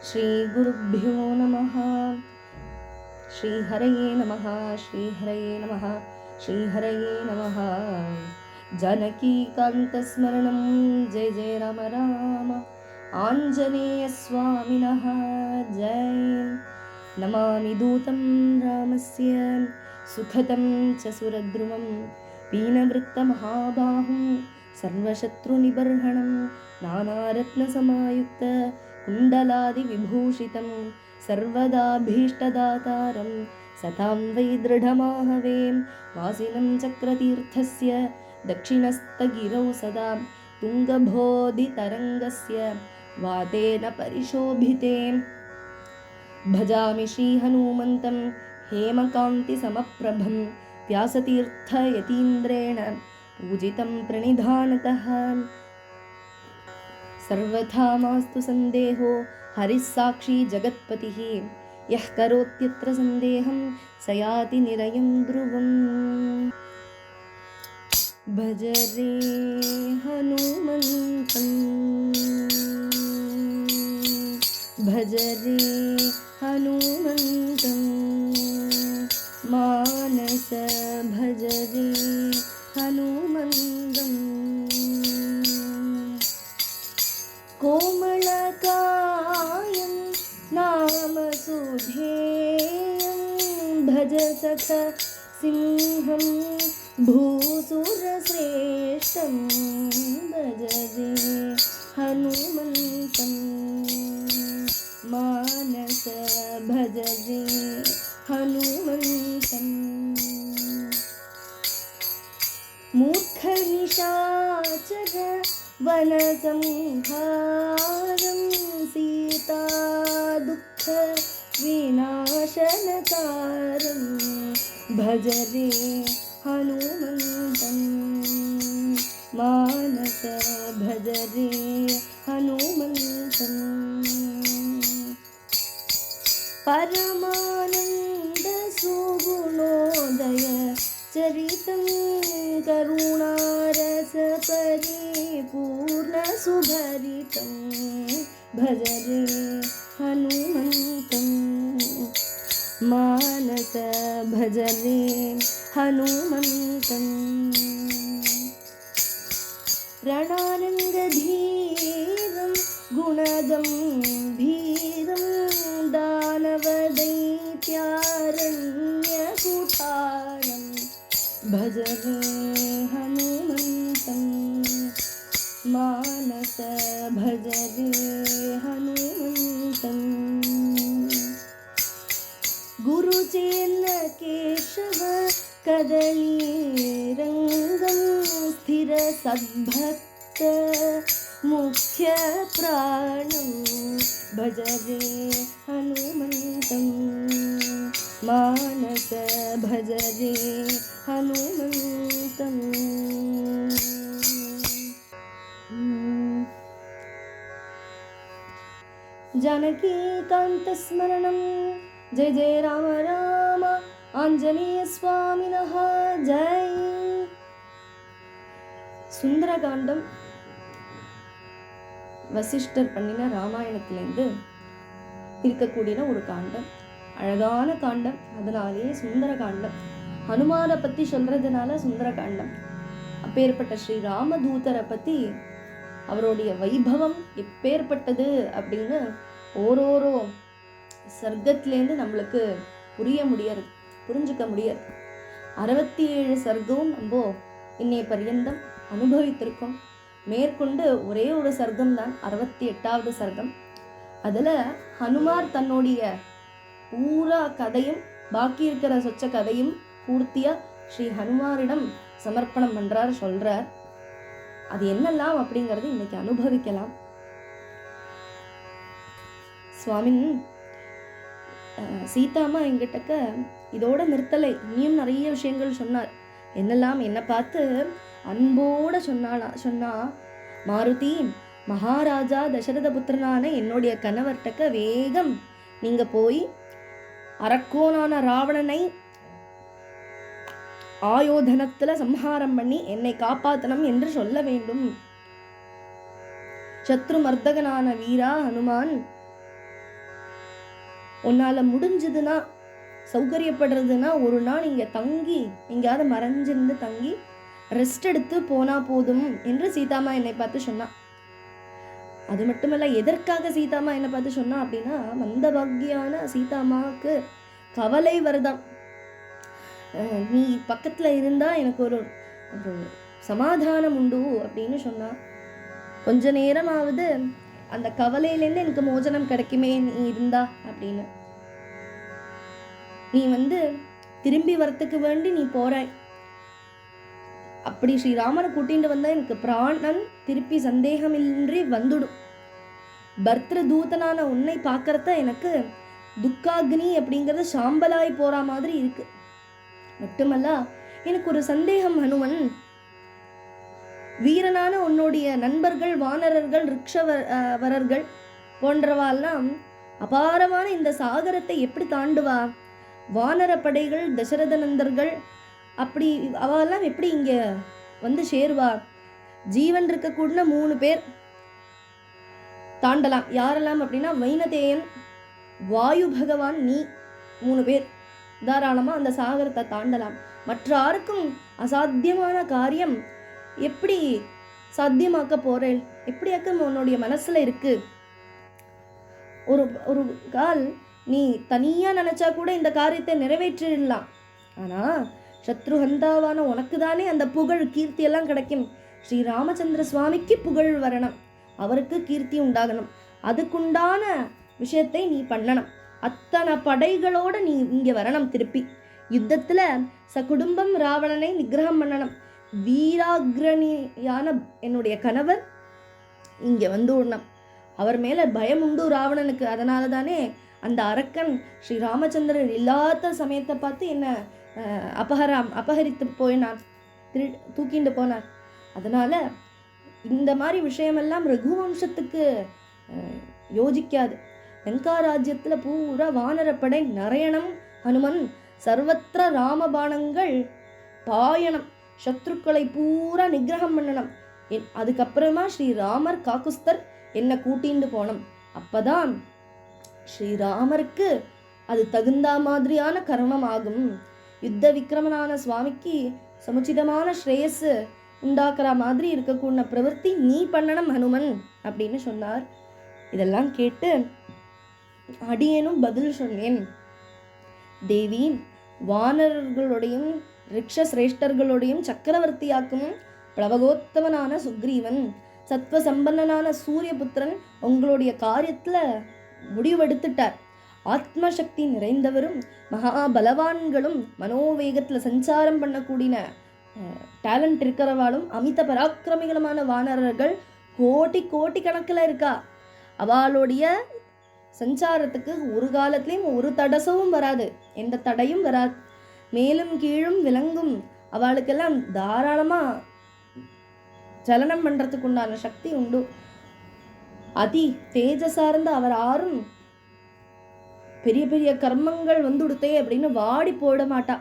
श्रीगुरुभ्यो नमः। श्रीहरये नमः। श्रीहरये नमः। श्रीहरये नमः। जानकीकान्तस्मरणं जय जय राम राम। आञ्जनेयस्वामिनः जय। नमामि दूतं रामस्य सुखतं च सुरद्रुमं पीनवृत्तमहाबाहुं सर्वशत्रुनिबर्हणं नानारत्नसमायुक्त कुण्डलादिविभूषितं सर्वदाभीष्टदातारं सतां वै दृढमाहवे वासिनं चक्रतीर्थस्य दक्षिणस्थगिरौ सदा तुङ्गभोधितरङ्गस्य वातेन परिशोभिते भजामि श्रीहनुमन्तं हेमकान्तिसमप्रभं व्यासतीर्थयतीन्द्रेण पूजितं प्रणिधानतः सर्वथा मास्तु सन्देहो हरिः साक्षी जगत्पतिः यः करोत्यत्र सन्देहं स याति निरयं ध्रुवम्। भज रे हनुमन्तं भज रे हनुमन्तं मानस भज रे हनुमन्तम् कोमलकायं नाम सुधेयं भज सख सिंहं भूसुरश्रेष्ठं भज रे हनुमन्तं मानस भज रे हनुमन्तम् मूर्खनिशाचर वनसंहारं सीता दुःख विनाशनकारं भज रे हनुमन्तं मानस भज रे हनुमन्तम् परमानन्द सुगुणोदय चरितं करुणारस परिपूर्ण सुभरितं भज रे हनुमन्तं मानस भज रे हनुमन्तम् रणरङ्गधीरं गुणगम्भीरं दानवदैत्यारण्यकुठारं भज रे हनुमन्तं मानस भज रे हनुमन्तम् गुरुचेन्नकेशव कदलीरङ्गं स्थिरसद्भक्त मुख्यप्राणं भज रे हनुमन्तं मानस भज रे हनुमन्तम्। जानकीकान्तस्मरणं जय जय राम राम। आञ्जनेयस्वामिनः जय। சுந்தரகாண்டம் வசிஷ்டர் பண்ணின ராமாயணத்திலேருந்து இருக்கக்கூடிய ஒரு காண்டம், அழகான காண்டம். அதனாலேயே சுந்தரகாண்டம். ஹனுமானை பற்றி சொல்றதுனால சுந்தரகாண்டம். அப்பேற்பட்ட ஸ்ரீ ராமதூதரை பற்றி அவருடைய வைபவம் எப்பேற்பட்டது அப்படின்னு ஓரோரோ சர்க்கத்திலேருந்து நம்மளுக்கு புரிஞ்சுக்க முடியாது. 67 சர்க்கமும் நம்ம இன்னைய பர்யந்தம் அனுபவித்திருக்கோம். மேற்கொண்டு ஒரே ஒரு சர்க்கம் தான் 68வது சர்க்கம். அதில் ஹனுமார் தன்னுடைய பூரா கதையும் பாக்கி இருக்கிற சொச்ச கதையும் பூர்த்தியாக ஸ்ரீ ஹனுமாரிடம் சமர்ப்பணம் பண்ணுறார், சொல்கிறார். அது என்னெல்லாம் அப்படிங்கிறது இன்னைக்கு அனுபவிக்கலாம். சுவாமின் சீதாமா எங்கிட்டக்க இதோட நிறுத்தலை, இன்னும் நிறைய விஷயங்கள் சொன்னார். என்னெல்லாம் என்னை பார்த்து அன்போட சொன்னா, மாருதி, மகாராஜா தசரத புத்திரனான என்னுடைய கணவர்கிட்ட வேகம் நீங்க போய் அரக்கோனான ராவணனை ஆயோதனத்துல சம்ஹாரம் பண்ணி என்னை காப்பாத்தணும் என்று சொல்ல வேண்டும். சத்ரு மர்தகனான வீரா ஹனுமான் உன்னால் முடிஞ்சதுன்னா சௌகரியப்படுறதுன்னா ஒரு நாள் இங்கே தங்கி எங்கேயாவது மறைஞ்சிருந்து தங்கி ரெஸ்ட் எடுத்து போனா போதும் என்று சீதாமா என்னை பார்த்து சொன்னான். அது மட்டுமல்ல, எதற்காக சீதாமா என்னை பார்த்து சொன்னா அப்படின்னா, மந்தபாகியான சீதாமாவுக்கு கவலை வருதாம். நீ பக்கத்துல இருந்தா எனக்கு ஒரு சமாதானம் உண்டு அப்படின்னு சொன்னா. கொஞ்ச நேரமாவது அந்த கவலையிலேருந்து எனக்கு மோசனம் கிடைக்குமே நீ இருந்தா அப்படின்னு. நீ திரும்பி வரத்துக்கு வேண்டி நீ போறாய். அப்படி ஸ்ரீராமனை கூட்டிட்டு வந்தா எனக்கு பிராணன் திருப்பி சந்தேகமின்றி வந்துடும். பர்திரு தூதனான உன்னை பார்க்கறத எனக்கு துக்காக்னி அப்படிங்கிறது சாம்பலாய் போற மாதிரி இருக்கு. மட்டுமல்ல, எனக்கு ஒரு சந்தேகம் ஹனுமன். வீரனான உன்னுடைய நண்பர்கள் வானரர்கள் ரிக்ஷவரர்கள் போன்றவாலாம் அபாரமான இந்த சாகரத்தை எப்படி தாண்டுவா? வானர படைகள் தசரத நந்தர்கள் அப்படி அவெல்லாம் எப்படி இங்க சேருவா? ஜீவன் இருக்கக்கூடிய 3 பேர் தாண்டலாம். யாரெல்லாம் அப்படின்னா, வைனதேயன், வாயு பகவான், நீ 3 பேர் தாராளமா அந்த சாகரத்தை தாண்டலாம். மற்ற யாருக்கும் அசாத்தியமான காரியம் எப்படி சாத்தியமாக்க போறேன்? எப்படியாக்க உன்னுடைய மனசுல இருக்கு? ஒரு கால் நீ தனியா நினைச்சா கூட இந்த காரியத்தை நிறைவேற்றிடலாம். ஆனா சத்ருஹந்தாவான உனக்கு தானே அந்த புகழ் கீர்த்தி எல்லாம் கிடைக்கும். ஸ்ரீ ராமச்சந்திர சுவாமிக்கு புகழ் வரணும், அவருக்கு கீர்த்தி உண்டாகணும். அதுக்குண்டான விஷயத்தை நீ பண்ணணும். அத்தனை படைகளோட நீ இங்க வரணும். திருப்பி யுத்தத்துல சகுடும்பம் ராவணனை நிகிரகம் பண்ணணும். வீராக்ரணியான என்னுடைய கணவர் இங்க விடணும். அவர் மேல பயம் உண்டு ராவணனுக்கு. அதனால தானே அந்த அரக்கன் ஸ்ரீ ராமச்சந்திரன் இல்லாத சமயத்தை பார்த்து என்ன அபகரித்து போயினான், தூக்கிண்டு போனார். அதனால இந்த மாதிரி விஷயமெல்லாம் ரகுவம்சத்துக்கு யோசிக்காது. லங்கா ராஜ்யத்துல பூரா வானரப்படை நிறையணும். ஹனுமன் சர்வத்திர ராமபாணங்கள் பாயணம், சத்ருக்களை பூரா நிகிரகம் பண்ணணும். அதுக்கப்புறமா ஸ்ரீராமர் காக்குஸ்தர் என்ன கூட்டிண்டு போனோம். அப்பதான் ஸ்ரீராமருக்கு அது தகுந்த மாதிரியான கர்மம் ஆகும். யுத்த விக்ரமனான சுவாமிக்கு சமுச்சிதமான ஸ்ரேயஸ் உண்டாக்குற மாதிரி இருக்கக்கூடிய பிரவர்த்தி நீ பண்ணணும் ஹனுமன் அப்படின்னு சொன்னார். இதெல்லாம் கேட்டு அடியேனும் பதில் சொன்னேன். தேவி, வானரர்களுடையும் ரிக்ஷ சிரேஷ்டர்களுடையும் சக்கரவர்த்தியாக்கும் பிளவகோத்தமனான சுக்ரீவன், சத்வ சம்பன்னனான சூரியபுத்திரன் உங்களுடைய காரியத்துல முடிவெடுத்துட்டார். ஆத்மசக்தி நிறைந்தவரும் மகாபலவான்களும் மனோவேகத்துல சஞ்சாரம் பண்ணக்கூடிய டேலண்ட் இருக்கிறவாளும் அமித பராக்கிரமிகளுமான வானரர்கள் கோடி கணக்கில் இருக்கா. அவளுடைய சஞ்சாரத்துக்கு ஒரு காலத்திலையும் ஒரு தடசமும் வராது, எந்த தடையும் வராது. மேலும் கீழும் விளங்கும் அவளுக்கெல்லாம் தாராளமா சலனம் பண்றதுக்கு உண்டான சக்தி உண்டு. அதி தேஜசார்ந்த அவர் யாரும் பெரிய பெரிய கர்மங்கள் வந்துடுத்தே அப்படின்னு வாடி போட மாட்டா.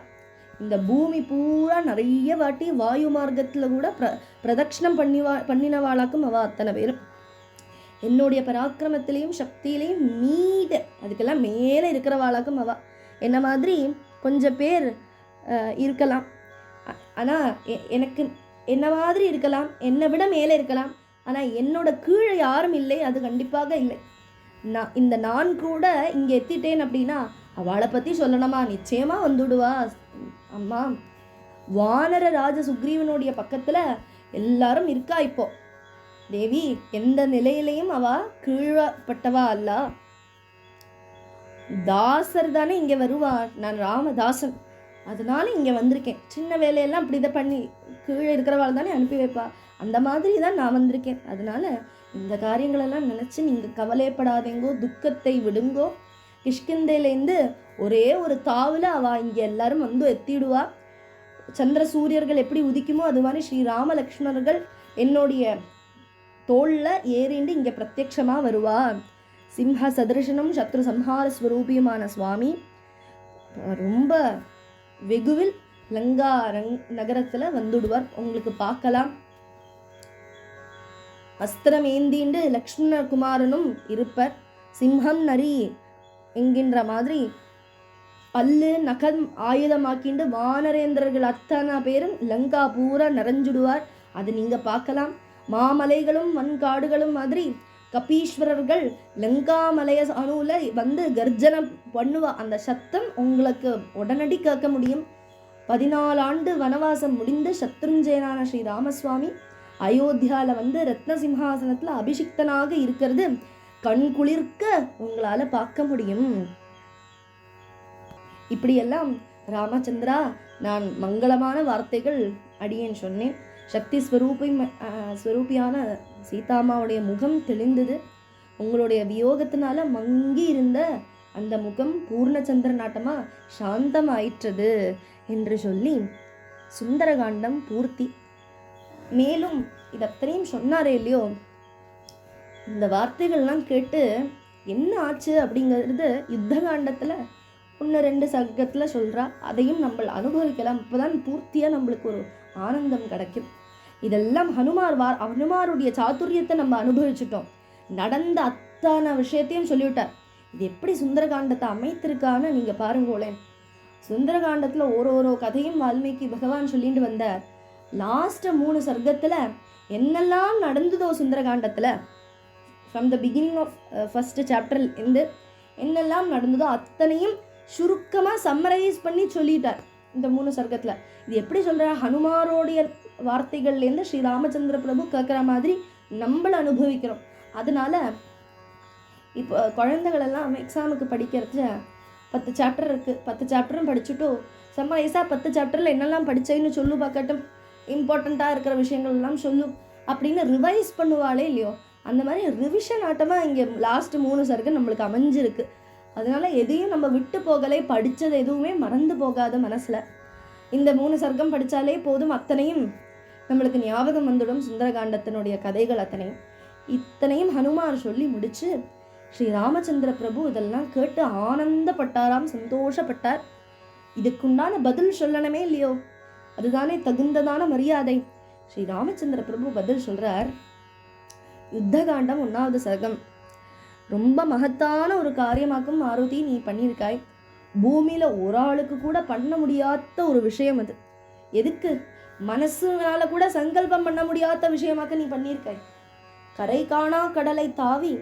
இந்த பூமி பூரா நிறைய வாட்டி வாயு மார்க்கத்துல கூட பிரதட்சணம் பண்ணினவாளாக்கும் அவ அத்தனை பேரும். என்னுடைய பராக்கிரமத்திலையும் சக்தியிலையும் மீத அதுக்கெல்லாம் மேலே இருக்கிறவாளாக்கும் அவ. என்ன மாதிரி கொஞ்சம் பேர் இருக்கலாம், ஆனா எனக்கு என்ன மாதிரி இருக்கலாம், என்னை விட மேலே இருக்கலாம், ஆனா என்னோட கீழே யாரும் இல்லை, அது கண்டிப்பாக இல்லை. நான் கூட இங்கே எத்திட்டேன் அப்படின்னா அவளை பற்றி சொல்லணுமா? நிச்சயமா வந்துடுவா அம்மா. வானர ராஜ சுக்ரீவனுடைய பக்கத்தில் எல்லாரும் இருக்கா. இப்போ தேவி எந்த நிலையிலையும் அவ கீழப்பட்டவா அல்ல. தாசர் தானே இங்கே வருவா, நான் ராமதாசன், அதனால இங்கே வந்திருக்கேன். சின்ன வேலையெல்லாம் இப்படி இதை பண்ணி கீழே இருக்கிறவாள் தானே அனுப்பி வைப்பா, அந்த மாதிரி தான் நான் வந்திருக்கேன். அதனால இந்த காரியங்களெல்லாம் நினச்சி நீங்கள் கவலைப்படாதீங்கோ, துக்கத்தை விடுங்கோ. கிஷ்கிந்தையிலேருந்து ஒரே ஒரு தாவில் அவள் இங்கே எல்லாரும் எத்திடுவா. சந்திர சூரியர்கள் எப்படி உதிக்குமோ அது மாதிரி ஸ்ரீராம லக்ஷ்மணர்கள் என்னுடைய தோளில் ஏறிண்டு இங்கே பிரத்யட்சமாக வருவா. சிம்ஹ சதர்சனம் சத்ரு சம்ஹார ஸ்வரூபியமான சுவாமி ரொம்ப வெகுவில் லங்கா நகரத்தில் வந்துடுவார். உங்களுக்கு பார்க்கலாம். அஸ்திரம் ஏந்திண்டு லக்ஷ்மண குமாரனும் இருப்பர். சிம்ஹம் நரி என்கின்ற மாதிரி பல்லு நகம் ஆயுதமாக்கிண்டு வானரேந்திரர்கள் அத்தனை பேரும் லங்கா பூரா நிறைஞ்சுடுவார். அது நீங்க பார்க்கலாம். மாமலைகளும் வன்காடுகளும் மாதிரி கபீஸ்வரர்கள் லங்காமலைய அணுவில் வந்து கர்ஜனம் பண்ணுவா. அந்த சத்தம் உங்களுக்கு உடனடி கேட்க முடியும். 14 ஆண்டு வனவாசம் முடிந்து சத்ருஞ்சயனான ஸ்ரீ ராமசுவாமி அயோத்தியாவில் வந்து ரத்ன சிம்ஹாசனத்தில் அபிஷிக்தனாக இருக்கிறது கண் குளிர்க்க உங்களால் பார்க்க முடியும். இப்படியெல்லாம் ராமச்சந்திரா, நான் மங்களமான வார்த்தைகள் அடியேன் சொன்னேன். சக்தி ஸ்வரூபியான சீதாமாவுடைய முகம் தெளிந்தது. உங்களுடைய வியோகத்தினால மங்கி இருந்த அந்த முகம் பூர்ணச்சந்திர நாட்டமா சாந்தமாயிற்றது என்று சொல்லி சுந்தரகாண்டம் பூர்த்தி. மேலும் இதத்தனையும் சொன்னாரே இல்லையோ, இந்த வார்த்தைகள்லாம் கேட்டு என்ன ஆச்சு அப்படிங்கிறது யுத்த காண்டத்தில் 1-2 சர்க்கத்தில் சொல்கிறா. அதையும் நம்ம அனுபவிக்கலாம். அப்போதான் பூர்த்தியாக நம்மளுக்கு ஒரு ஆனந்தம் கிடைக்கும். இதெல்லாம் ஹனுமாருடைய சாதுரியத்தை நம்ம அனுபவிச்சுட்டோம். நடந்த அத்தனை விஷயத்தையும் சொல்லிவிட்டார். இது எப்படி சுந்தரகாண்டத்தை அமைத்திருக்கான்னு நீங்கள் பாருங்களேன். சுந்தரகாண்டத்தில் ஒரு கதையும் வால்மீகி பகவான் சொல்லிட்டு வந்தார். லாஸ்ட் 3 சர்க்கத்தில் என்னெல்லாம் நடந்ததோ சுந்தரகாண்டத்தில், from the beginning of first chapter இருந்து என்னெல்லாம் நடந்ததோ அத்தனையும் சுருக்கமாக சம்மரைஸ் பண்ணி சொல்லிட்டார் இந்த 3 சர்க்கத்தில். இது எப்படி சொல்கிற, ஹனுமாரோடைய வார்த்தைகள்லேருந்து ஸ்ரீ ராமச்சந்திர பிரபு கேட்குற மாதிரி நம்மளை அனுபவிக்கிறோம். அதனால இப்போ குழந்தைகளெல்லாம் எக்ஸாமுக்கு படிக்கிறது 10 சாப்டர் இருக்குது. 10 சாப்டரும் படிச்சுட்டு சம்மரைஸாக 10 சாப்டரில் என்னெல்லாம் படித்தேன்னு சொல்லு பார்க்கட்டும், இம்பார்ட்டண்ட்டாக இருக்கிற விஷயங்கள் எல்லாம் சொல்லு அப்படின்னு ரிவைஸ் பண்ணுவாளே இல்லையோ, அந்த மாதிரி ரிவிஷன் ஆட்டமாக இங்கே லாஸ்ட் 3 சர்க்கு நம்மளுக்கு அமைஞ்சிருக்கு. அதனால எதையும் நம்ம விட்டு போகலை, படித்தது எதுவுமே மறந்து போகாத மனசில். இந்த 3 சர்க்கம் படித்தாலே போதும், அத்தனையும் நம்மளுக்கு ஞாபகம் வந்துடும். சுந்தரகாண்டத்தினுடைய கதைகள் இத்தனையும் ஹனுமார் சொல்லி முடிச்சு ஸ்ரீ ராமச்சந்திர பிரபு இதெல்லாம் கேட்டு ஆனந்தப்பட்டாராம், சந்தோஷப்பட்டார். இதுக்குண்டான பதில் சொல்லணுமே இல்லையோ, அதுதானே தகுந்ததான மரியாதை. ஸ்ரீ ராமச்சந்திர பிரபு பதில் சொல்றார். யுத்த காண்டம் 1வது சர்க்கம். ரொம்ப மகத்தான ஒரு காரியமாக்கும் மாருதி நீ பண்ணியிருக்காய். பூமியில ஒரு ஆளுக்கு கூட பண்ண முடியாத ஒரு விஷயம் அது. எதுக்கு, மனசுனால கூட சங்கல்பம் பண்ண முடியாத விஷயமாக்க நீ பண்ணியிருக்காய். கரை காணா கடலை தாவி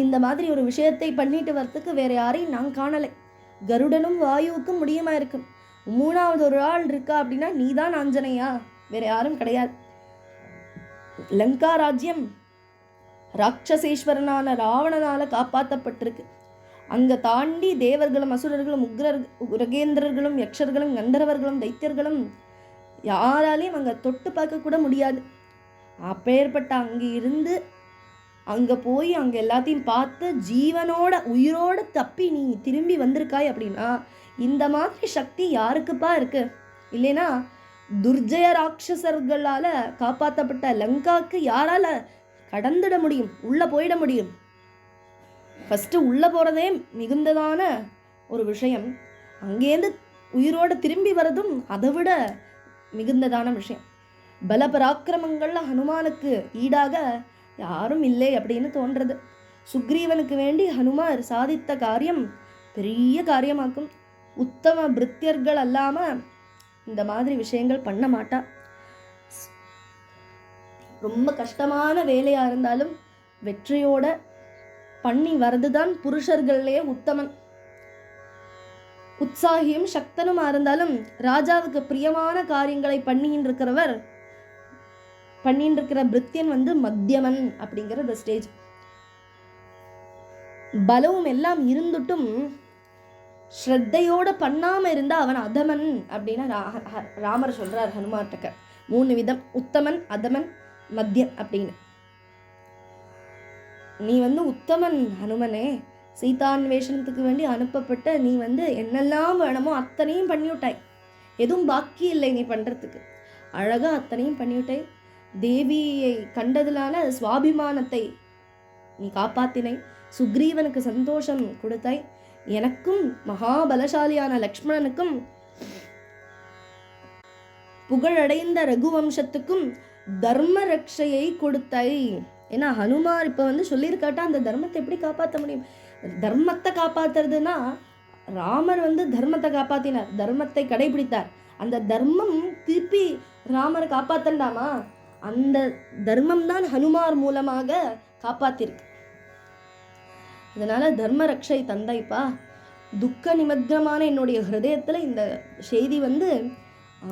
இந்த மாதிரி ஒரு விஷயத்தை பண்ணிட்டு வரத்துக்கு வேற யாரையும் நான் காணலை. கருடனும் வாயுவுக்கும் முடியுமா இருக்கும். 3வது ஒரு ஆள் இருக்கா அப்படின்னா நீதான் ஆஞ்சனையா, வேற யாரும் கிடையாது. லங்கா ராஜ்யம் ராட்சசேஸ்வரனான ராவணனால காப்பாற்றப்பட்டிருக்கு. அங்கே தாண்டி தேவர்களும் அசுரர்களும் உரகேந்திரர்களும் யக்ஷர்களும் கந்தர்வர்களும் தைத்தியர்களும் யாராலையும் அங்கே தொட்டு பார்க்க கூட முடியாது. அப்பேற்பட்ட அங்கே இருந்து அங்கே போய் அங்கே எல்லாத்தையும் பார்த்து ஜீவனோட உயிரோடு தப்பி நீ திரும்பி வந்திருக்காய் அப்படின்னா இந்த மாதிரி சக்தி யாருக்குப்பா இருக்கு? இல்லைனா துர்ஜய ராட்சசர்களால் காப்பாற்றப்பட்ட லங்காக்கு யாரால கடந்துட முடியும், உள்ளே போயிட முடியும்? ஃபஸ்ட்டு உள்ளே போகிறதே மிகுந்ததான ஒரு விஷயம். அங்கேருந்து உயிரோடு திரும்பி வரதும் அதை விட மிகுந்ததான விஷயம். பல பராக்கிரமங்கள்ல ஹனுமானுக்கு ஈடாக யாரும் இல்லை அப்படின்னு தோன்றது. சுக்ரீவனுக்கு வேண்டி ஹனுமார் சாதித்த காரியம் பெரிய காரியமாக்கும். உத்தம பிருத்தியர்கள் அல்லாமல் இந்த மாதிரி விஷயங்கள் பண்ண மாட்டா. ரொம்ப கஷ்டமான வேலையாக இருந்தாலும் வெற்றியோட பண்ணி வரதுதான் புருஷர்களே உத்தமன். உற்சாகியும் சக்தனுமா இருந்தாலும் ராஜாவுக்கு பிரியமான காரியங்களை பண்ணின்னு இருக்கிற பிருத்தியன் வந்து மத்தியமன் அப்படிங்கிற ஸ்டேஜ். பலவும் எல்லாம் இருந்துட்டும் ஸ்ரத்தையோட பண்ணாம இருந்தா அவன் அதமன் அப்படின்னு ராமர் சொல்றார் ஹனுமார்ட்டக்க. 3 விதம், உத்தமன், அதமன், மத்தியம் அப்படின்னு. நீ வந்து உத்தமன் ஹனுமனே, சீதான்வேஷனத்துக்கு வேண்டி அனுப்பப்பட்ட நீ வந்து என்னெல்லாம் வேணுமோ அத்தனையும் பண்ணிவிட்டாய். எதுவும் பாக்கி இல்லை நீ பண்ணுறதுக்கு. அழகாக அத்தனையும் பண்ணிவிட்டாய். தேவியை கண்டதிலான சுவாபிமானத்தை நீ காப்பாத்தினாய். சுக்ரீவனுக்கு சந்தோஷம் கொடுத்தாய். எனக்கும் மகாபலசாலியான லக்ஷ்மணனுக்கும் புகழடைந்த ரகுவம்சத்துக்கும் தர்ம ரட்சையை கொடுத்தாய் ஏன்னா ஹனுமார் இப்போ வந்து சொல்லியிருக்காட்டா அந்த தர்மத்தை எப்படி காப்பாற்ற முடியும்? தர்மத்தை காப்பாற்றுறதுன்னா ராமர் வந்து தர்மத்தை காப்பாற்றினார், தர்மத்தை கடைபிடித்தார். அந்த தர்மம் திருப்பி ராமரை காப்பாற்றண்டாமா? அந்த தர்மம் தான் ஹனுமார் மூலமாக காப்பாத்திருக்கு. அதனால தர்ம ரக்ஷை தந்தைப்பா, துக்க நிமக்னமான என்னுடைய ஹிருதயத்துல இந்த செய்தி வந்து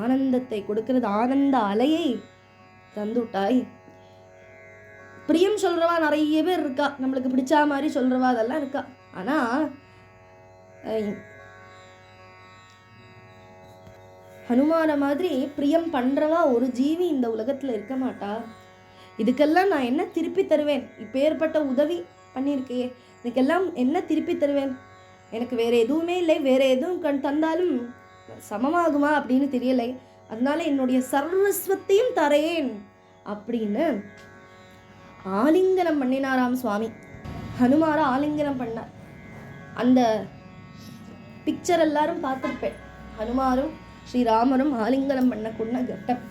ஆனந்தத்தை கொடுக்கிறது. ஆனந்த அலையை தந்துட்டாய். பிரியம் சொல்றவா நிறைய பேர் இருக்கா, நம்மளுக்கு பிடிச்சா மாதிரி சொல்றவா அதெல்லாம் இருக்கா. ஆனா ஹனுமான மாதிரி பிரியம் பண்றவா ஒரு ஜீவி இந்த உலகத்துல இருக்க மாட்டா. இதுக்கெல்லாம் நான் என்ன திருப்பி தருவேன்? இப்பேற்பட்ட உதவி பண்ணியிருக்கே, இதுக்கெல்லாம் என்ன திருப்பி தருவேன்? எனக்கு வேற எதுவுமே இல்லை, வேற எதுவும் தந்தாலும் சமமாகுமா அப்படின்னு தெரியலை. அதனால என்னுடைய சர்வஸ்வத்தையும் தரேன் அப்படின்னு ஆலிங்கனம் பண்ணினாராம் சுவாமி. ஹனுமார ஆலிங்கனம் பண்ணார். அந்த பிக்சர் எல்லாரும் பார்த்துருப்பேன். ஹனுமாரும் ஸ்ரீராமரும் ஆலிங்கனம் பண்ண கொண்ட கட்டம்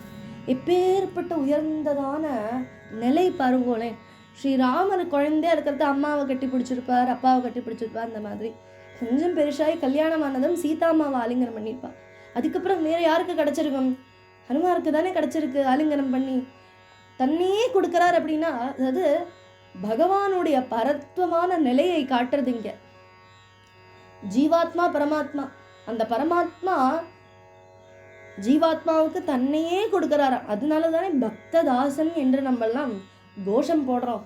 எப்பேற்பட்ட உயர்ந்ததான நிலை பாருங்களேன். ஸ்ரீராமர் குழந்தையா இருக்கிறது அம்மாவை கட்டி பிடிச்சிருப்பார், அப்பாவை கட்டி பிடிச்சிருப்பார். அந்த மாதிரி கொஞ்சம் பெருசாகி கல்யாணம் ஆனதும் சீதா அம்மாவை ஆலிங்கனம் பண்ணியிருப்பார். அதுக்கப்புறம் வேற யாருக்கு கிடைச்சிருக்கும்? ஹனுமாருக்கு தானே கிடைச்சிருக்கு. ஆலிங்கனம் பண்ணி தன்னையே கொடுக்கிறார் அப்படின்னா அதாவது பகவானுடைய பரத்வமான நிலையை காட்டுறது இங்க. ஜீவாத்மா பரமாத்மா, அந்த பரமாத்மா ஜீவாத்மாவுக்கு தன்னையே கொடுக்கிறாராம். அதனால தானே பக்ததாசன் என்று நம்ம எல்லாம் கோஷம் போடுறோம்.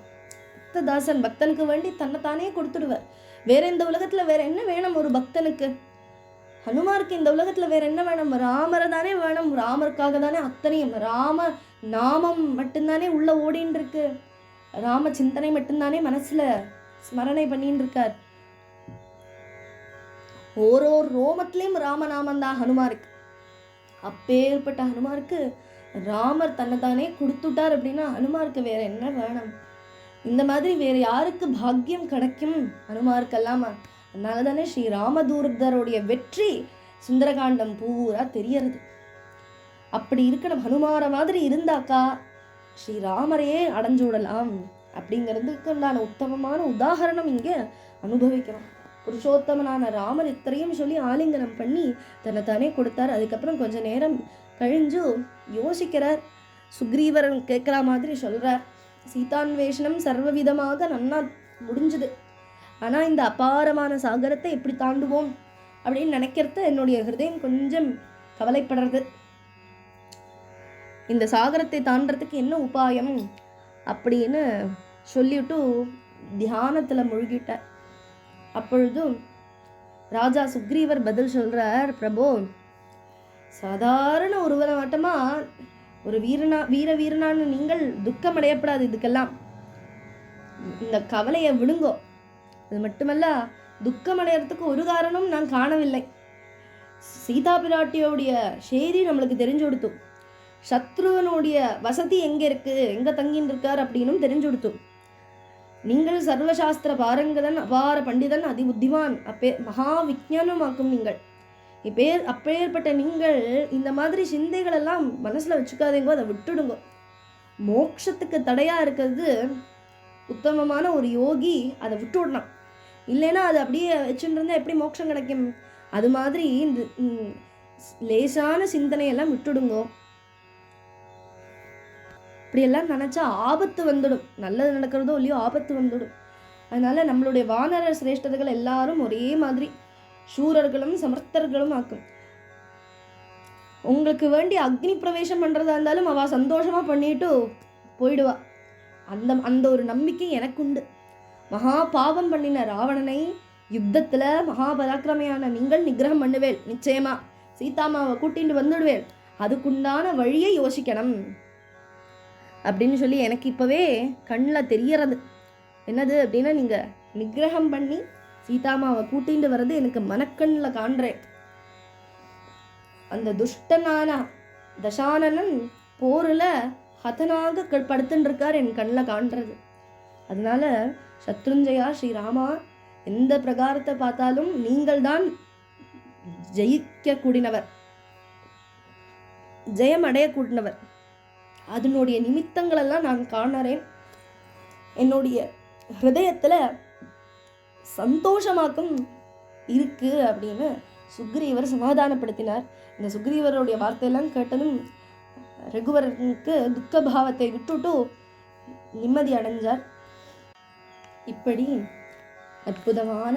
பக்ததாசன், பக்தனுக்கு வேண்டி தன்னைத்தானே கொடுத்துடுவார். வேற இந்த உலகத்துல வேற என்ன வேணும் ஒரு பக்தனுக்கு? ஹனுமாருக்கு இந்த உலகத்துல வேற என்ன வேணும்? ராமரை தானே வேணும். ராமருக்காக தானே அத்தனையும். ராம நாமம் மட்டும்தானே உள்ள ஓடின்னு இருக்கு. ராம சிந்தனை மட்டும்தானே மனசுல ஸ்மரணை பண்ணின்னு இருக்கார். ஓரோ ரோமத்திலையும் ராமநாமம் தான் ஹனுமாருக்கு. அப்பேற்பட்ட ஹனுமாருக்கு ராமர் தன்னைத்தானே கொடுத்துட்டார் அப்படின்னா ஹனுமாருக்கு வேற என்ன வேணும்? இந்த மாதிரி வேற யாருக்கு பாக்கியம் கிடைக்கும் ஹனுமாருக்கெல்லாம்? அதனால தானே ஸ்ரீ ராமதூர்தருடைய வெற்றி சுந்தரகாண்டம் பூரா தெரியறது. அப்படி இருக்கணும். ஹனுமார மாதிரி இருந்தாக்கா ஸ்ரீராமரையே அடைஞ்சு விடலாம் அப்படிங்கிறதுக்கு உண்டான உத்தமமான உதாரணம் இங்கே அனுபவிக்கிறோம். புருஷோத்தமனான ராமர் இத்தனையும் சொல்லி ஆலிங்கனம் பண்ணி தன்னைத்தானே கொடுத்தார். அதுக்கப்புறம் கொஞ்ச நேரம் கழிஞ்சு யோசிக்கிறார். சுக்ரீவரன் கேட்குற மாதிரி சொல்கிறார், சீதான்வேஷனம் சர்வவிதமாக நன்னா முடிஞ்சுது, ஆனால் இந்த அபாரமான சாகரத்தை எப்படி தாண்டுவோம் அப்படின்னு நினைக்கிறது என்னுடைய ஹிருதயம் கொஞ்சம் கவலைப்படுறது. இந்த சாகரத்தை தாண்டறதுக்கு என்ன உபாயம் அப்படின்னு சொல்லிவிட்டு தியானத்தில் முழுகிட்டார். அப்பொழுதும் ராஜா சுக்ரீவர் பதில் சொல்கிறார், பிரபு, சாதாரண ஒருவரை மாட்டமா ஒரு வீரனான நீங்கள் துக்கம் அடையப்படாது. இதுக்கெல்லாம் இந்த கவலையை விடுங்கோ. அது மட்டுமல்ல, துக்கம் அடையறதுக்கு ஒரு காரணம் நான் காணவில்லை. சீதா பிராட்டியோடைய செய்தி நம்மளுக்கு தெரிஞ்சு கொடுத்தோம். சத்ருவனுடைய வசதி எங்கே இருக்கு, எங்கே தங்கின்னு இருக்கார் அப்படின்னும் தெரிஞ்சு கொடுத்தோம். நீங்கள் சர்வசாஸ்திர பாரங்கதன், அபார பண்டிதன், அதி புத்திமான், மகா விஞ்ஞானமாக்கும் நீங்கள். அப்பேற்பட்ட நீங்கள் இந்த மாதிரி சிந்தைகள் எல்லாம் மனசுல வச்சுக்காதீங்கோ, அதை விட்டுடுங்க. மோட்சத்துக்கு தடையா இருக்கிறது உத்தமமான ஒரு யோகி அதை விட்டு விடலாம். இல்லைன்னா அது அப்படியே வச்சுட்டு இருந்தா எப்படி மோட்சம் கிடைக்கும்? அது மாதிரி இந்த லேசான சிந்தனையெல்லாம் விட்டுடுங்கோ. இப்படியெல்லாம் நினச்சா ஆபத்து வந்துடும். நல்லது நடக்கிறதோ இல்லையோ ஆபத்து வந்துடும். அதனால நம்மளுடைய வானர சிரேஷ்டர்கள் எல்லாரும் ஒரே மாதிரி சூரர்களும் சமர்த்தர்களும் ஆக்கும். உங்களுக்கு வேண்டி அக்னி பிரவேசம் பண்ணுறதா இருந்தாலும் அவள் சந்தோஷமாக பண்ணிட்டு போயிடுவா. அந்த ஒரு நம்பிக்கை எனக்கு உண்டு. மகா பாவம் பண்ணின ராவணனை யுத்தத்தில் மகாபராக்கிரமையான நீங்கள் நிகிரகம் பண்ணுவேள். நிச்சயமா சீதாமாவை கூட்டிட்டு வந்துடுவேள். அதுக்குண்டான வழியை யோசிக்கணும் அப்படின்னு சொல்லி எனக்கு இப்போவே கண்ணில் தெரியறது. என்னது அப்படின்னா, நீங்கள் நிகிரகம் பண்ணி சீதாமாவை கூட்டிட்டு வர்றது எனக்கு மனக்கண்ணில் காண்றேன். அந்த துஷ்டனான தசானனன் போரில் ஹதனாக படுத்துட்டு இருக்கார், என் கண்ணில் காண்றது. அதனால சத்ருஞ்சயா ஸ்ரீராமா, எந்த பிரகாரத்தை பார்த்தாலும் நீங்கள் தான் ஜெயிக்க கூடினவர், ஜெயம் அடைய கூடினவர். அதனுடைய நிமித்தங்களெல்லாம் நான் காணறேன். என்னுடைய ஹிருதயத்தில் சந்தோஷமாக்கும் இருக்கு அப்படின்னு சுக்ரீவர் சமாதானப்படுத்தினார். இந்த சுக்ரீவருடைய வார்த்தையெல்லாம் கேட்டதும் ரகுவரனுக்கு துக்க பாவத்தை விட்டுட்டு நிம்மதி அடைஞ்சார். இப்படி அற்புதமான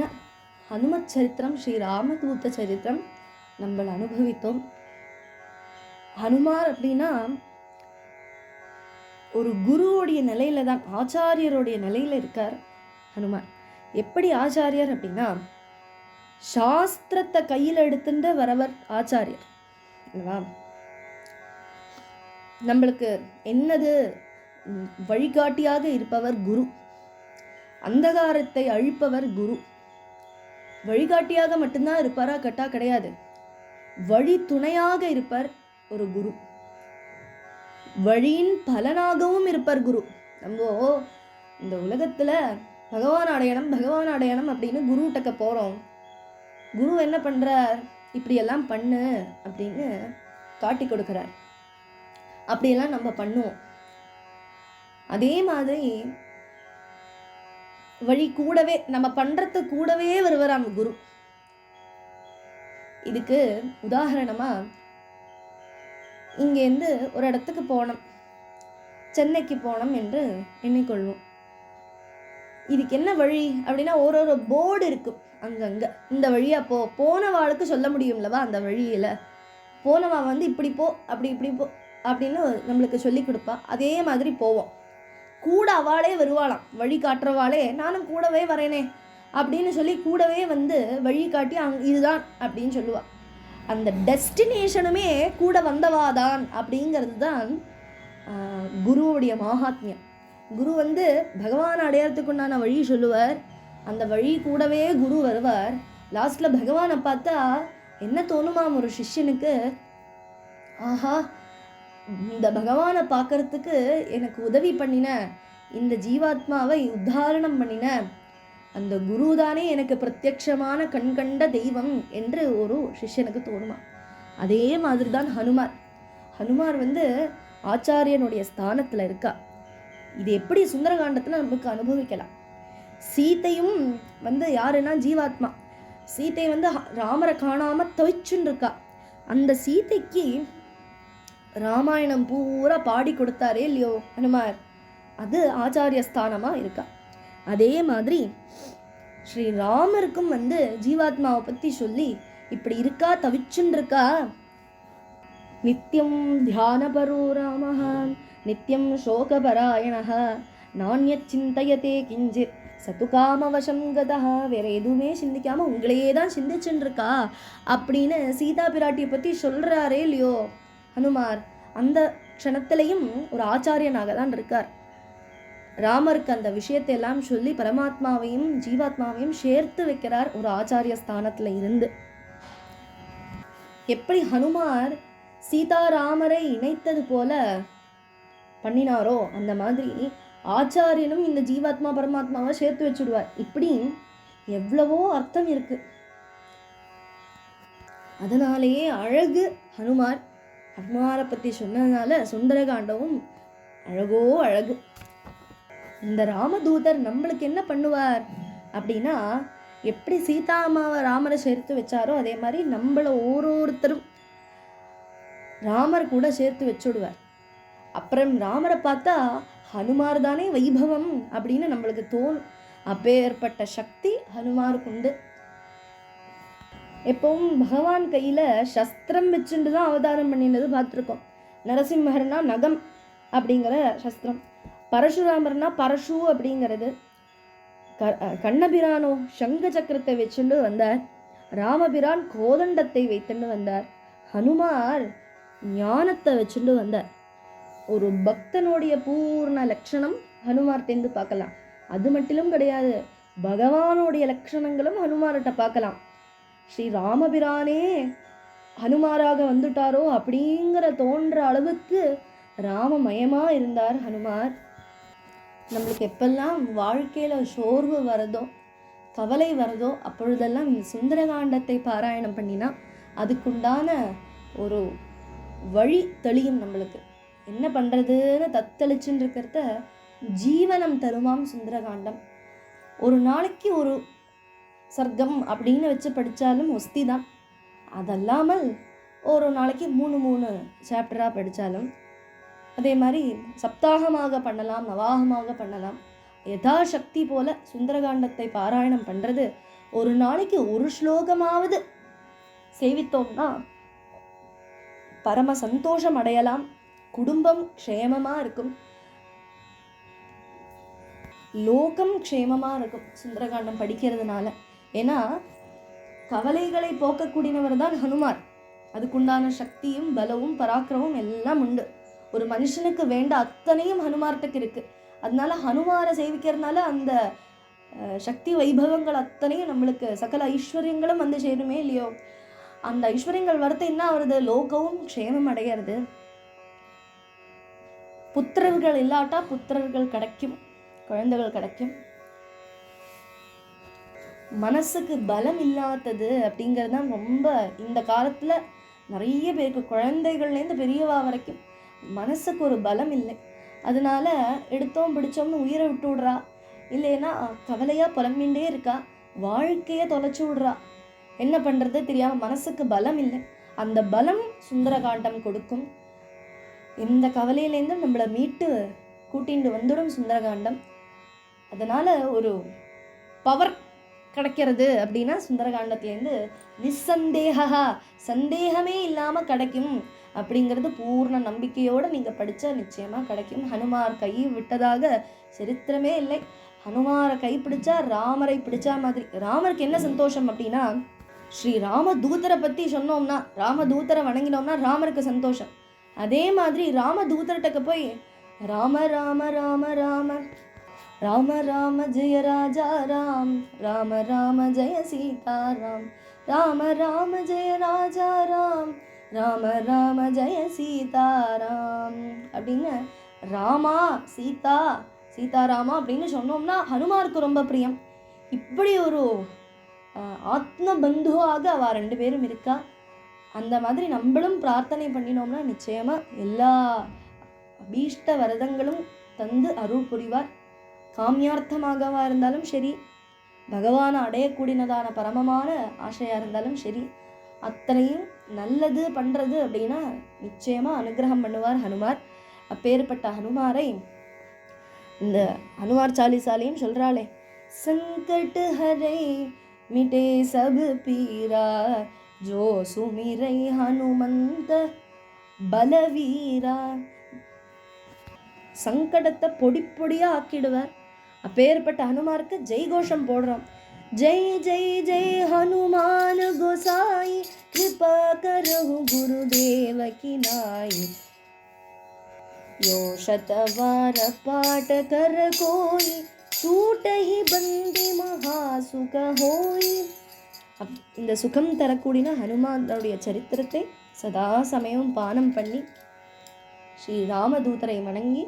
ஹனுமத் சரித்திரம், ஸ்ரீ ராமதூத சரித்திரம் நம்ம அனுபவித்தோம். ஹனுமார் அப்படின்னா ஒரு குருவோடைய நிலையில தான், ஆச்சாரியருடைய நிலையில இருக்கார் ஹனுமார். எப்படி ஆச்சாரியர் அப்படின்னா சாஸ்திரத்தை கையில் எடுத்துட்டு வரவர் ஆச்சாரியர் இல்லவா? நம்மளுக்கு என்னது வழிகாட்டியாக இருப்பவர் குரு. அந்தகாரத்தை அழிப்பவர் குரு. வழிகாட்டியாக மட்டும்தான் இருப்பாரா கட்டா கிடையாது, வழி துணையாக இருப்பார் ஒரு குரு. வழியின் பலனாகவும் இருப்பார் குரு. நம்ம இந்த உலகத்துல பகவான் அடையணும் அப்படின்னு குருட்டக்க போறோம். குரு என்ன பண்றார்? இப்படியெல்லாம் பண்ணு அப்படின்னு காட்டி கொடுக்கிறார். அப்படியெல்லாம் நம்ம பண்ணுவோம். அதே மாதிரி வழி கூடவே நம்ம பண்றது கூடவே வருவாராம் குரு. இதுக்கு உதாரணமா இங்கேருந்து ஒரு இடத்துக்கு போனோம், சென்னைக்கு போனோம் என்று எண்ணிக்கொள்வோம். இதுக்கு என்ன வழி அப்படின்னா ஒரு போர்டு இருக்கும் அங்கங்க, இந்த வழியா போனவாளுக்கு சொல்ல முடியும்லவா? அந்த வழியில போனவா இப்படி போ இப்படி போ அப்படின்னு நம்மளுக்கு சொல்லி கொடுப்பா. அதே மாதிரி போவோம். கூட அவளே வருவாளாம், வழி காட்டுறவாளே நானும் கூடவே வரேனே அப்படின்னு சொல்லி கூடவே வழி காட்டி இதுதான் அப்படின்னு சொல்லுவா. அந்த டெஸ்டினேஷனுமே கூட வந்தவாதான் அப்படிங்கிறது தான் குருவுடைய மகாத்மியம். குரு பகவான் அடையறதுக்குண்டான வழி சொல்லுவார். அந்த வழி கூடவே குரு வருவார். லாஸ்ட்ல பகவானை பார்த்தா என்ன தோணுமாம் ஒரு சிஷ்யனுக்கு? ஆஹா, இந்த பகவானை பார்க்கறதுக்கு எனக்கு உதவி பண்ணின, இந்த ஜீவாத்மாவை உத்தாரணம் பண்ணின அந்த குரு தானே எனக்கு பிரத்யட்சமான கண்கண்ட தெய்வம் என்று ஒரு சிஷ்யனுக்கு தோணுமா. அதே மாதிரி தான் ஹனுமார். ஹனுமார் ஆச்சாரியனுடைய ஸ்தானத்தில் இருக்கா. இது எப்படி சுந்தரகாண்டத்தில் நமக்கு அனுபவிக்கலாம். சீத்தையும் யாருன்னா ஜீவாத்மா. சீத்தை ராமரை காணாம தவிச்சுன்னு இருக்கா. அந்த சீத்தைக்கு ராமாயணம் பூரா பாடி கொடுத்தாரே இல்லையோ ஹனுமார், அது ஆச்சாரிய ஸ்தானமா இருக்கா. அதே மாதிரி ஸ்ரீ ராமருக்கும் ஜீவாத்மாவை பத்தி சொல்லி இப்படி இருக்கா, தவிச்சுன்னு இருக்கா. நித்தியம் தியானபரோ ராமஹ நித்தியம் சோகபராயணஹ நானியத் சிந்தயதே கிஞ்சித் சதுகாமவசம் கதஹ. வேற எதுவுமே சிந்திக்காம உங்களையே தான் சிந்திச்சுன்னு இருக்கா அப்படின்னு சீதா பிராட்டியை பத்தி சொல்றாரே இல்லையோ ஹனுமார். அந்த க்ஷணத்திலையும் ஒரு ஆச்சாரியனாக தான் இருக்கார். ராமருக்கு அந்த விஷயத்தை எல்லாம் சொல்லி பரமாத்மாவையும் ஜீவாத்மாவையும் சேர்த்து வைக்கிறார் ஒரு ஆச்சாரிய ஸ்தானத்துல இருந்து. எப்படி ஹனுமார் சீதாராமரை இணைத்தது போல பண்ணினாரோ அந்த மாதிரி ஆச்சாரியனும் இந்த ஜீவாத்மா பரமாத்மாவை சேர்த்து வச்சுடுவார். இப்படி எவ்வளவோ அர்த்தம் இருக்கு. அதனாலேயே அழகு ஹனுமார். ஹனுமாரை பத்தி சொன்னதுனால சுந்தரகாண்டமும் அழகோ அழகு. இந்த ராமதூதர் நம்மளுக்கு என்ன பண்ணுவார் அப்படின்னா, எப்படி சீதாமாவை ராமரை சேர்த்து வச்சாரோ அதே மாதிரி நம்மள ஒருத்தரும் ராமர் கூட சேர்த்து வச்சுடுவார். அப்புறம் ராமரை பார்த்தா ஹனுமார் தானே வைபவம் அப்படின்னு நம்மளுக்கு தோணும். அப்பேற்பட்ட சக்தி ஹனுமாருக்கு உண்டு. எப்பவும் பகவான் கையில சஸ்திரம் வச்சுட்டு தான் அவதாரம் பண்ணினது பார்த்துருக்கோம். நரசிம்மர்னா நகம் அப்படிங்கிற சஸ்திரம், பரசுராமர்னா பரசு அப்படிங்கிறது, கண்ணபிரானோ சங்க சக்கரத்தை வச்சுட்டு வந்தார், ராமபிரான் கோதண்டத்தை வைத்துட்டு வந்தார், ஹனுமார் ஞானத்தை வச்சுட்டு வந்தார். ஒரு பக்தனுடைய பூர்ண லட்சணம் ஹனுமார் தேர்ந்து பார்க்கலாம். அது மட்டிலும் கிடையாது, பகவானுடைய லட்சணங்களும் ஹனுமார்கிட்ட பார்க்கலாம். ஸ்ரீ ராமபிரானே ஹனுமாராக வந்துட்டாரோ அப்படிங்கிற தோன்ற அளவுக்கு ராமமயமா இருந்தார் ஹனுமார். நம்மளுக்கு எப்பெல்லாம் வாழ்க்கையில சோர்வு வருதோ கவலை வருதோ அப்பொழுதெல்லாம் இந்த சுந்தரகாண்டத்தை பாராயணம் பண்ணினா அதுக்குண்டான ஒரு வழி தெளியும். நம்மளுக்கு என்ன பண்றதுன்னு தத்தளிச்சுன்னு இருக்கிறத ஜீவனம் தருமாம் சுந்தரகாண்டம். ஒரு நாளைக்கு ஒரு சர்க்கம் அப்படின்னு வச்சு படித்தாலும் ஒஸ்தி தான். அதல்லாமல் ஒரு நாளைக்கு 3 சாப்டராக படித்தாலும், அதே மாதிரி சப்தாகமாக பண்ணலாம், நவாகமாக பண்ணலாம். யதாசக்தி போல சுந்தரகாண்டத்தை பாராயணம் பண்ணுறது, ஒரு நாளைக்கு ஒரு ஸ்லோகமாவது சேவித்தோம்னா பரம சந்தோஷம் அடையலாம். குடும்பம் க்ஷேமமாக இருக்கும், லோகம் க்ஷேமமாக இருக்கும் சுந்தரகாண்டம் படிக்கிறதுனால. ஏன்னா கவலைகளை போக்கக்கூடியவர் தான் ஹனுமார். அதுக்குண்டான சக்தியும் பலவும் பராக்கிரமும் எல்லாம் உண்டு. ஒரு மனுஷனுக்கு வேண்ட அத்தனையும் ஹனுமார்ட்டுக்கு இருக்குது. அதனால ஹனுமாரை சேவிக்கிறதுனால அந்த சக்தி வைபவங்கள் அத்தனையும் நம்மளுக்கு சகல ஐஸ்வர்யங்களும் வந்து சேருமே இல்லையோ. அந்த ஐஸ்வர்யங்கள் வரது என்ன வருது? லோகமும் க்ஷேமம் அடைகிறது. புத்திரர்கள் இல்லாட்டா புத்திரர்கள் கிடைக்கும், குழந்தைகள் கிடைக்கும். மனசுக்கு பலம் இல்லாதது அப்படிங்கிறது தான் ரொம்ப இந்த காலத்தில் நிறைய பேருக்கு, குழந்தைகள்லேருந்து பெரியவா வரைக்கும் மனசுக்கு ஒரு பலம் இல்லை. அதனால எடுத்தோம் பிடிச்சோம்னு உயிரை விட்டு விடுறா, இல்லைன்னா கவலையாக புலம்பின்ண்டே இருக்கா, வாழ்க்கையை தொலைச்சி விடுறா. என்ன பண்ணுறது தெரியாமல் மனசுக்கு பலம் இல்லை. அந்த பலம் சுந்தரகாண்டம் கொடுக்கும். இந்த கவலையிலேருந்து நம்மளை மீட்டு கூட்டிட்டு வந்துடும் சுந்தரகாண்டம். அதனால் ஒரு பவர் கிடைக்கிறது அப்படின்னா சுந்தரகாண்டத்துலேருந்து நிசந்தேகா, சந்தேகமே இல்லாமல் கிடைக்கும் அப்படிங்கிறது பூர்ண நம்பிக்கையோடு நீங்கள் படித்தா நிச்சயமாக கிடைக்கும். ஹனுமார் கை விட்டதாக சரித்திரமே இல்லை. ஹனுமாரை கை பிடிச்சா ராமரை பிடிச்சா மாதிரி. ராமருக்கு என்ன சந்தோஷம் அப்படின்னா, ஸ்ரீ ராமதூதரை பற்றி சொன்னோம்னா, ராமதூதரை வணங்கினோம்னா ராமருக்கு சந்தோஷம். அதே மாதிரி ராமதூதர்கிட்ட போய் ராம ராம ராம ராம ராம ராம ஜெய ராஜா ராம், ராம ராம ஜெய சீதா ராம், ராம ராம ஜெய ராஜா ராம், ராம ராம ஜெய சீதா ராம் அப்படின்னு ராமா சீதா சீதாராமா அப்படின்னு சொன்னோம்னா ஹனுமாருக்கு ரொம்ப பிரியம். இப்படி ஒரு ஆத்ம பந்துவாக அவ 2 பேரும் இருக்கா. அந்த மாதிரி நம்மளும் பிரார்த்தனை பண்ணினோம்னா நிச்சயமாக எல்லா அபீஷ்ட வரதங்களும் தந்து அருள் புரிவார். காமியார்த்தமாகவா இருந்தாலும் சரி, பகவானை அடையக்கூடியதான பரமமான ஆசையாக இருந்தாலும் சரி, அத்தனையும் நல்லது பண்ணுறது அப்படின்னா நிச்சயமாக அனுகிரகம் பண்ணுவார் ஹனுமார். அப்பேற்பட்ட ஹனுமாரை இந்த ஹனுமார் சாலிசாலையும் சொல்கிறாளே, संकट हरे मिटे सब पीरा, जो सुमिरै हनुमंत பலவீரா. சங்கடத்தை பொடி பொடியாக ஆக்கிடுவார். அப்பேற்பட்ட ஹனுமாருக்கு ஜெய்கோஷம் போடுறோம். ஜெய் ஜெய் ஜெய் ஹனுமான் கோசாய், கிருபா கரஹு குருதேவ கி நாய், यो शतवार पाठ कर कोई, छूट ही बंदी महासुख होई. இந்த சுகம் தரக்கூடிய ஹனுமானுடைய சரித்திரத்தை சதா சமயம் பானம் பண்ணி ஸ்ரீ ராமதூதரை வணங்கி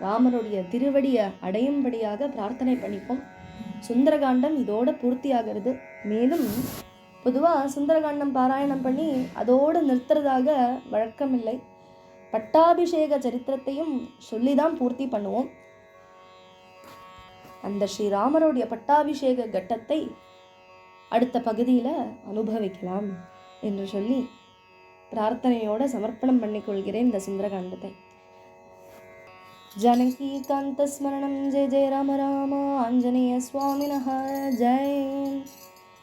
ராமருடைய திருவடியை அடையும்படியாக பிரார்த்தனை பண்ணிப்போம். சுந்தரகாண்டம் இதோட பூர்த்தியாகிறது. மேலும் பொதுவாக சுந்தரகாண்டம் பாராயணம் பண்ணி அதோடு நிறுத்துறதாக வழக்கமில்லை. பட்டாபிஷேக சரித்திரத்தையும் சொல்லிதான் பூர்த்தி பண்ணுவோம். அந்த ஸ்ரீராமருடைய பட்டாபிஷேக கட்டத்தை அடுத்த பகுதியில் அனுபவிக்கலாம் என்று சொல்லி பிரார்த்தனையோடு சமர்ப்பணம் பண்ணிக்கொள்கிறேன் இந்த சுந்தரகாண்டத்தை. ஜானகி காந்த ஸ்மரணம் ஜெய ஜெய ராம ராம ஆஞ்சநேய சுவாமினஹ ஜெய்.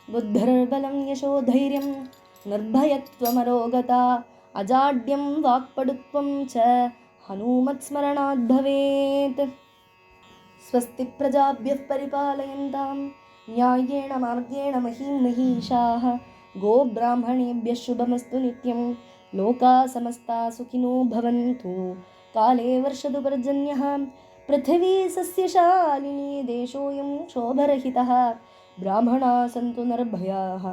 புத்தர்பலம் யசோதைரியம் நிர்பயத்வமரோகதா அஜாட்யம் வாக்படுத்வம் ச ஹனுமத் ஸ்மரணாத் பவேத். ஸ்வஸ்தி பிரஜாப்யः பரிபாலயந்தாம் न्यायेण मार्गेण महीं महिषाः, गोब्राह्मणेभ्यः शुभमस्तु नित्यं, लोकाः समस्ताः सुखिनो भवन्तु. काले वर्षतु पर्जन्यः, पृथिवी सस्यशालिनी, देशोऽयं क्षोभरहितः, ब्राह्मणाः सन्तु निर्भयाः,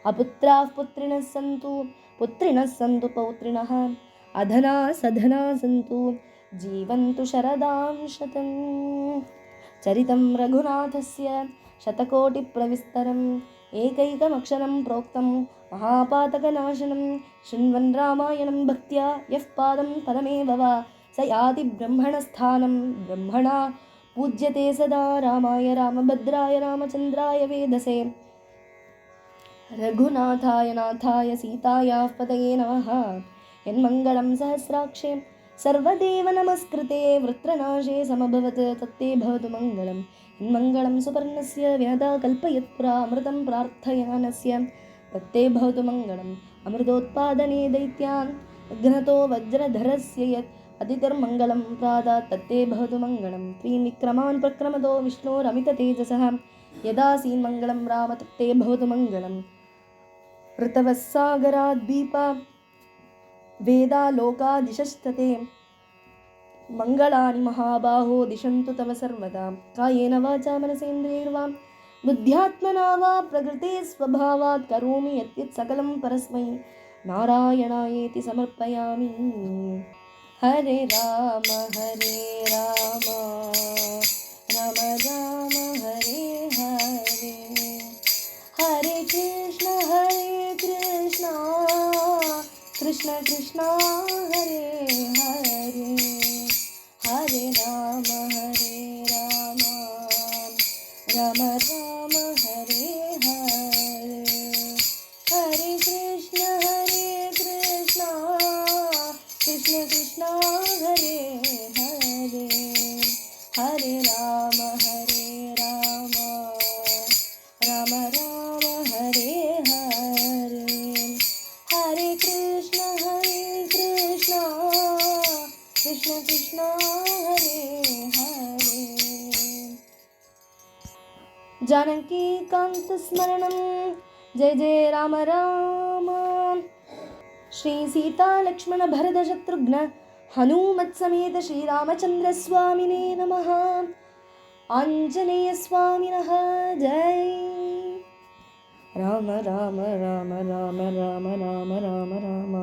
अपुत्राः पुत्रिणः सन्तु, पुत्रिणः सन्तु पौत्रिणः, अधनाः सधनाः सन्तु, जीवन्तु शरदां शतम्. चरितं रघुनाथस्य शतकोटिप्रविस्तरम्, एकैकमक्षरं प्रोक्तं महापातकनाशनं, शृण्वन् रामायणं भक्त्या यः पादं पदमेव वा स याति ब्रह्मणस्थानं ब्रह्मणा पूज्यते सदा रामाय रामभद्राय रामचन्द्राय वेदसे रघुनाथाय नाथाय सीतायाः पतये नमः यन्मङ्गलं सहस्राक्षे सर्वदेव नमस्कृते वृत्रनाशे समभवत् तत्ते भवतु मङ्गलं यन्मङ्गलं सुपर्णस्य विनता कल्पयत्पुरा अमृतं प्रार्थयानस्य तत्ते भवतु मङ्गलम् अमृतोत्पादने दैत्यान् घ्नतो वज्रधरस्य यत् अतिथिर्मङ्गलं प्रादात् तत्ते भवतु मङ्गलं त्रीन् विक्रमान् प्रक्रमतो विष्णोरमिततेजसः यदासीन्मङ्गलं राम तत्ते भवतु मङ्गलम् ऋतवस्सागराद्दीपा वेदालोकादिशस्तते मङ्गलानि महाबाहो दिशन्तु तव सर्वदा कायेन वाचा मनसेन्द्रियैर्वा बुद्ध्यात्मना वा प्रकृते स्वभावात् करोमि यत् सकलं परस्मै नारायणायेति समर्पयामि हरे राम राम राम हरे हरे हरे कृष्ण कृष्ण कृष्ण हरे हरे हरे राम राम राम हरे हरे हरे कृष्ण कृष्ण कृष्ण हरे हरे हरे राम राम हरे हरे हरे कृष्ण कृष्ण हरे हरे जानकीकान्तस्मरणं जय जय राम राम श्री सीता लक्ष्मण भरत शत्रुघ्न हनुमत्समेत श्रीरामचन्द्रस्वामिने नमः आञ्जनेयस्वामिनः जय राम राम राम राम राम राम राम राम